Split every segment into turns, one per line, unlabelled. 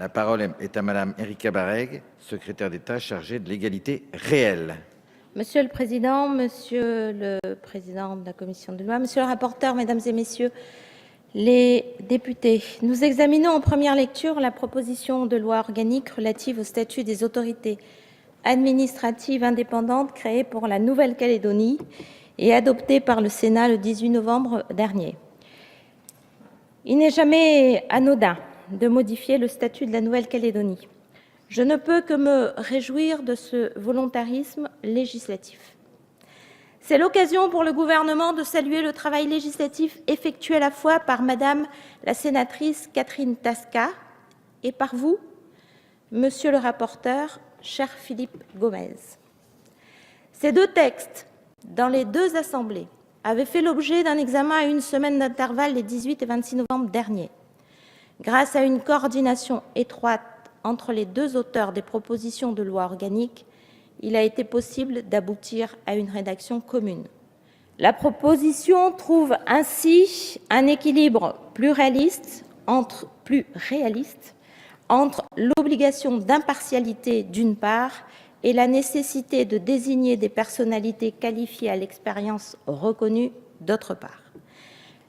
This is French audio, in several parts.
La parole est à Madame Erika Bareg, secrétaire d'État chargée de l'égalité réelle.
Monsieur le Président, Monsieur le Président de la Commission des lois, Monsieur le rapporteur, Mesdames et Messieurs les députés, nous examinons en première lecture la proposition de loi organique relative au statut des autorités administratives indépendantes créées pour la Nouvelle-Calédonie et adoptée par le Sénat le 18 novembre dernier. Il n'est jamais anodin de modifier le statut de la Nouvelle-Calédonie. Je ne peux que me réjouir de ce volontarisme législatif. C'est l'occasion pour le gouvernement de saluer le travail législatif effectué à la fois par Madame la sénatrice Catherine Tasca et par vous, Monsieur le rapporteur, cher Philippe Gomez. Ces deux textes, dans les deux assemblées, avaient fait l'objet d'un examen à une semaine d'intervalle les 18 et 26 novembre derniers. Grâce à une coordination étroite entre les deux auteurs des propositions de loi organique, il a été possible d'aboutir à une rédaction commune. La proposition trouve ainsi un équilibre plus réaliste entre l'obligation d'impartialité d'une part et la nécessité de désigner des personnalités qualifiées à l'expérience reconnue d'autre part.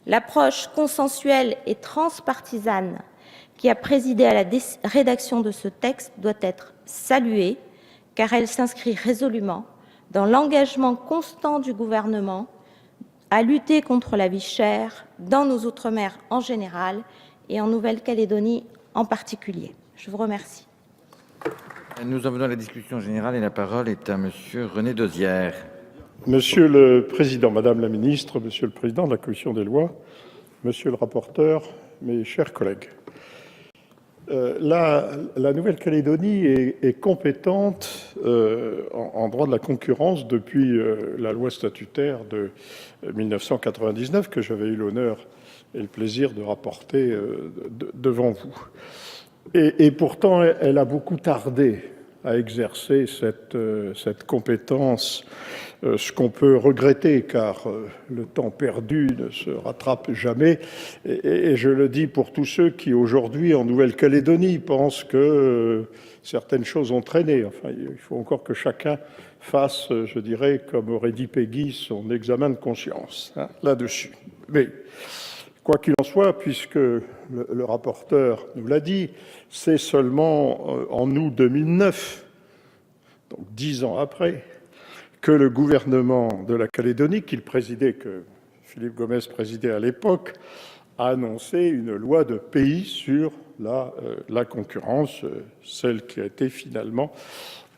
L'approche consensuelle et transpartisane qui a présidé à la rédaction de ce texte doit être saluée, car elle s'inscrit résolument dans l'engagement constant du gouvernement à lutter contre la vie chère dans nos outre-mer en général et en Nouvelle-Calédonie en particulier. Je vous remercie.
Nous en venons à la discussion générale et la parole est à Monsieur René Dosière.
Monsieur le Président, Madame la Ministre, Monsieur le Président de la Commission des lois, Monsieur le rapporteur, mes chers collègues. La Nouvelle-Calédonie est compétente en droit de la concurrence depuis la loi statutaire de 1999 que j'avais eu l'honneur et le plaisir de rapporter devant vous. Et pourtant, elle a beaucoup tardé à exercer cette compétence, ce qu'on peut regretter car le temps perdu ne se rattrape jamais. Et je le dis pour tous ceux qui aujourd'hui en Nouvelle-Calédonie pensent que certaines choses ont traîné. Enfin, il faut encore que chacun fasse, je dirais, comme aurait dit Peggy, son examen de conscience là-dessus. Mais quoi qu'il en soit, puisque le rapporteur nous l'a dit, c'est seulement en août 2009, donc 10 ans après, que le gouvernement de la Calédonie, qu'il présidait, que Philippe Gomez présidait à l'époque, a annoncé une loi de pays sur la concurrence, celle qui a été finalement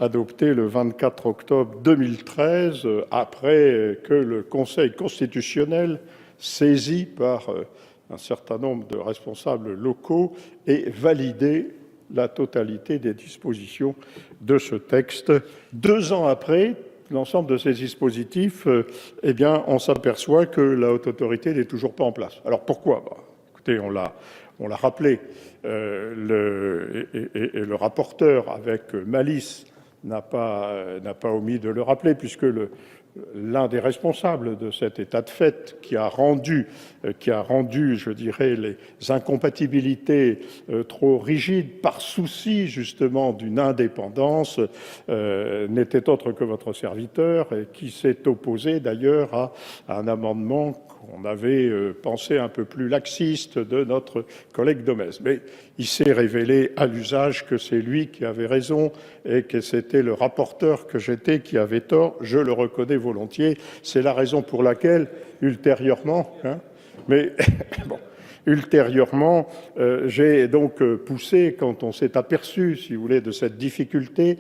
adoptée le 24 octobre 2013, après que le Conseil constitutionnel, saisi par un certain nombre de responsables locaux, ait validé la totalité des dispositions de ce texte. 2 ans après, l'ensemble de ces dispositifs, eh bien, on s'aperçoit que la haute autorité n'est toujours pas en place. Alors pourquoi ? Écoutez, on l'a rappelé, et le rapporteur, avec malice, n'a pas omis de le rappeler, puisque l'un des responsables de cet état de fait qui a rendu, je dirais, les incompatibilités trop rigides par souci justement d'une indépendance n'était autre que votre serviteur, et qui s'est opposé d'ailleurs à un amendement qu'on avait pensé un peu plus laxiste de notre collègue Gomez. Mais il s'est révélé à l'usage que c'est lui qui avait raison et que c'était le rapporteur que j'étais qui avait tort. Je le reconnais volontiers. C'est la raison pour laquelle, ultérieurement, j'ai donc poussé, quand on s'est aperçu, si vous voulez, de cette difficulté,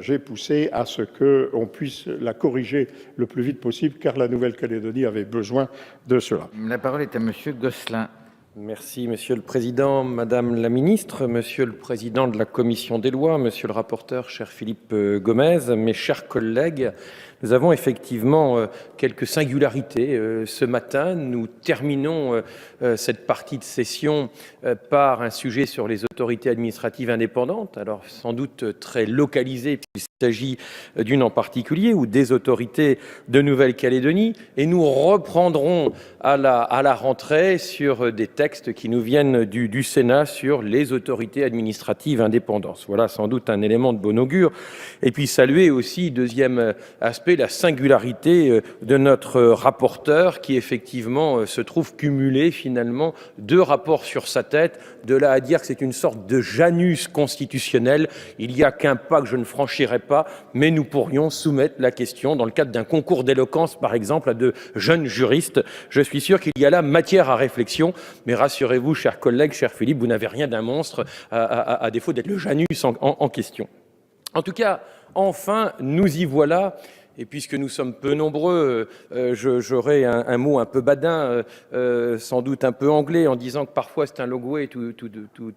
j'ai poussé à ce qu'on puisse la corriger le plus vite possible, car la Nouvelle-Calédonie avait besoin de cela.
La parole est à Monsieur Gosselin.
Merci, Monsieur le Président, Madame la Ministre, Monsieur le Président de la Commission des lois, Monsieur le rapporteur, cher Philippe Gomez, mes chers collègues, nous avons effectivement quelques singularités. Ce matin, nous terminons cette partie de session par un sujet sur les autorités administratives indépendantes, alors sans doute très localisé, Il s'agit d'une en particulier ou des autorités de Nouvelle-Calédonie et nous reprendrons à la rentrée sur des textes qui nous viennent du Sénat sur les autorités administratives indépendantes. Voilà sans doute un élément de bon augure. Et puis saluer aussi, deuxième aspect, la singularité de notre rapporteur qui effectivement se trouve cumuler finalement 2 rapports sur sa tête. De là à dire que c'est une sorte de Janus constitutionnel, il n'y a qu'un pas que je ne franchirai pas, mais nous pourrions soumettre la question dans le cadre d'un concours d'éloquence, par exemple, à de jeunes juristes. Je suis sûr qu'il y a là matière à réflexion, mais rassurez-vous, chers collègues, cher Philippe, vous n'avez rien d'un monstre, à défaut d'être le Janus en question. En tout cas, enfin, nous y voilà. Et puisque nous sommes peu nombreux, j'aurai un mot un peu badin, sans doute un peu anglais, en disant que parfois c'est un long way to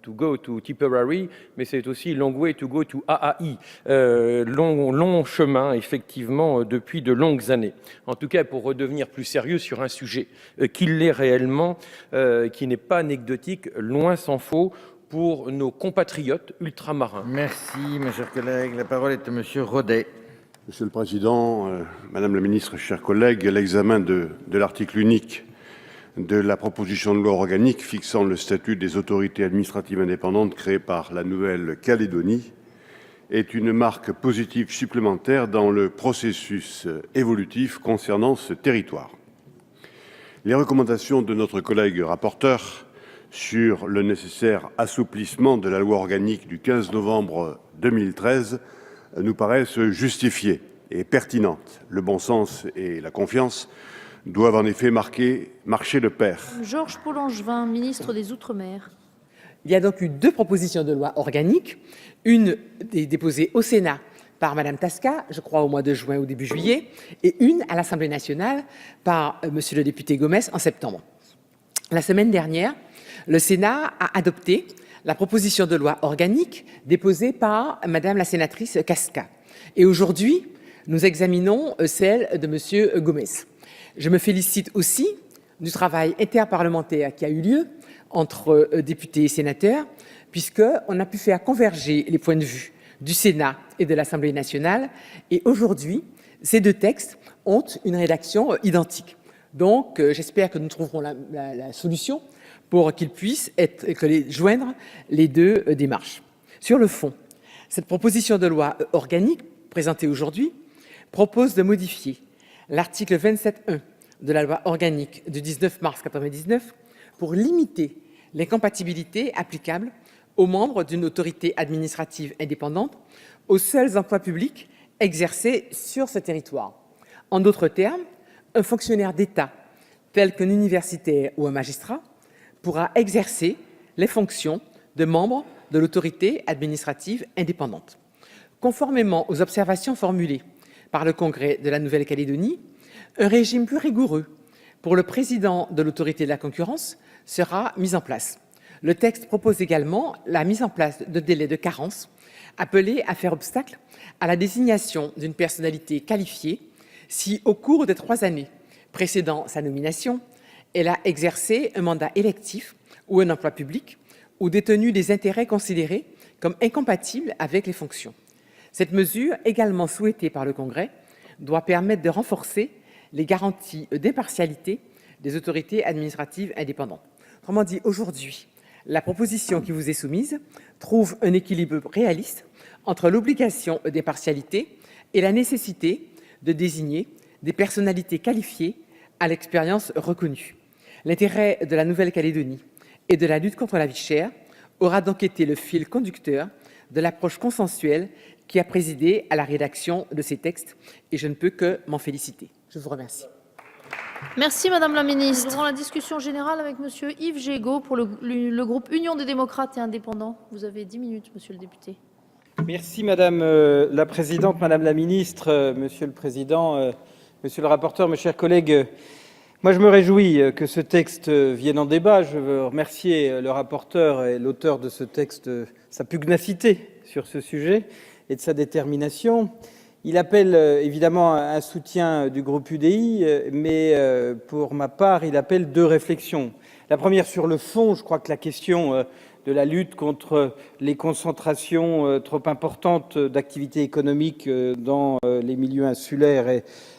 go to Tipperary, mais c'est aussi long way to go to AAI. Long chemin, effectivement, depuis de longues années. En tout cas, pour redevenir plus sérieux sur un sujet qui l'est réellement, qui n'est pas anecdotique, loin s'en faut, pour nos compatriotes ultramarins.
Merci, mes chers collègues. La parole est à Monsieur Rodet.
Monsieur le Président, Madame la Ministre, chers collègues, l'examen de l'article unique de la proposition de loi organique fixant le statut des autorités administratives indépendantes créées par la Nouvelle-Calédonie est une marque positive supplémentaire dans le processus évolutif concernant ce territoire. Les recommandations de notre collègue rapporteur sur le nécessaire assouplissement de la loi organique du 15 novembre 2013 nous paraissent justifiées et pertinentes. Le bon sens et la confiance doivent en effet marcher de pair.
Georges Paul-Langevin, ministre des Outre-mer.
Il y a donc eu 2 propositions de loi organiques, une déposée au Sénat par Madame Tasca, je crois au mois de juin ou début juillet, et une à l'Assemblée nationale par Monsieur le député Gomes en septembre. La semaine dernière, le Sénat a adopté la proposition de loi organique déposée par Madame la sénatrice Casca. Et aujourd'hui, nous examinons celle de Monsieur Gomes. Je me félicite aussi du travail interparlementaire qui a eu lieu entre députés et sénateurs, puisqu'on a pu faire converger les points de vue du Sénat et de l'Assemblée nationale. Et aujourd'hui, ces 2 textes ont une rédaction identique. Donc, j'espère que nous trouverons la solution pour qu'ils puissent joindre les 2 démarches. Sur le fond, cette proposition de loi organique présentée aujourd'hui propose de modifier l'article 27.1 de la loi organique du 19 mars 1999 pour limiter l'incompatibilité applicable aux membres d'une autorité administrative indépendante aux seuls emplois publics exercés sur ce territoire. En d'autres termes, un fonctionnaire d'État, tel qu'un universitaire ou un magistrat, pourra exercer les fonctions de membre de l'autorité administrative indépendante. Conformément aux observations formulées par le Congrès de la Nouvelle-Calédonie, un régime plus rigoureux pour le président de l'autorité de la concurrence sera mis en place. Le texte propose également la mise en place de délais de carence appelés à faire obstacle à la désignation d'une personnalité qualifiée si, au cours des 3 années précédant sa nomination, elle a exercé un mandat électif ou un emploi public ou détenu des intérêts considérés comme incompatibles avec les fonctions. Cette mesure, également souhaitée par le Congrès, doit permettre de renforcer les garanties d'impartialité des autorités administratives indépendantes. Autrement dit, aujourd'hui, la proposition qui vous est soumise trouve un équilibre réaliste entre l'obligation d'impartialité et la nécessité de désigner des personnalités qualifiées à l'expérience reconnue. L'intérêt de la Nouvelle-Calédonie et de la lutte contre la vie chère aura donc été le fil conducteur de l'approche consensuelle qui a présidé à la rédaction de ces textes, et je ne peux que m'en féliciter. Je vous remercie.
Merci Madame la Ministre. Nous ouvrons la discussion générale avec Monsieur Yves Gégaud pour le groupe Union des démocrates et indépendants. Vous avez 10 minutes, Monsieur le député.
Merci Madame la Présidente, Madame la Ministre, Monsieur le Président, Monsieur le rapporteur, mes chers collègues. Moi, je me réjouis que ce texte vienne en débat. Je veux remercier le rapporteur et l'auteur de ce texte, sa pugnacité sur ce sujet et de sa détermination. Il appelle évidemment un soutien du groupe UDI, mais pour ma part, il appelle 2 réflexions. La première sur le fond, je crois que la question de la lutte contre les concentrations trop importantes d'activités économiques dans les milieux insulaires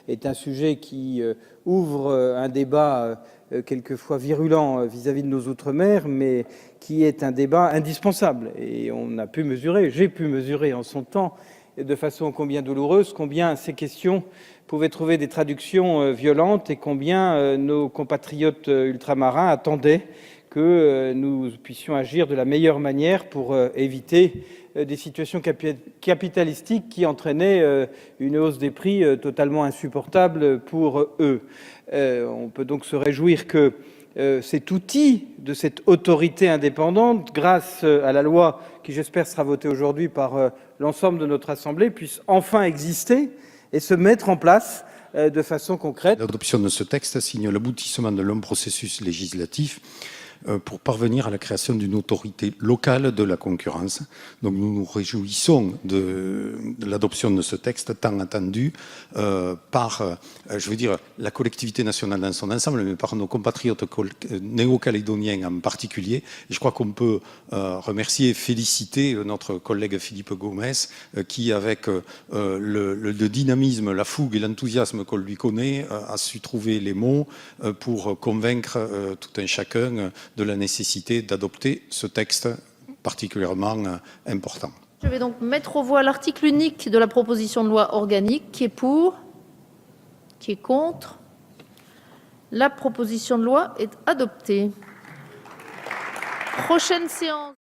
est un sujet qui ouvre un débat quelquefois virulent vis-à-vis de nos outre-mer, mais qui est un débat indispensable. Et on a pu mesurer, j'ai pu mesurer en son temps, de façon combien douloureuse, combien ces questions pouvaient trouver des traductions violentes et combien nos compatriotes ultramarins attendaient que nous puissions agir de la meilleure manière pour éviter des situations capitalistiques qui entraînaient une hausse des prix totalement insupportable pour eux. On peut donc se réjouir que cet outil de cette autorité indépendante, grâce à la loi qui, j'espère, sera votée aujourd'hui par l'ensemble de notre Assemblée, puisse enfin exister et se mettre en place de façon concrète.
L'adoption de ce texte signe l'aboutissement de long processus législatif pour parvenir à la création d'une autorité locale de la concurrence. Donc nous nous réjouissons de l'adoption de ce texte tant attendu par, je veux dire, la collectivité nationale dans son ensemble, mais par nos compatriotes néo-calédoniens en particulier. Et je crois qu'on peut remercier et féliciter notre collègue Philippe Gomez qui, avec le dynamisme, la fougue et l'enthousiasme qu'on lui connaît, a su trouver les mots pour convaincre tout un chacun de la nécessité d'adopter ce texte particulièrement important.
Je vais donc mettre aux voix l'article unique de la proposition de loi organique. Qui est pour? Qui est contre? La proposition de loi est adoptée. Prochaine séance.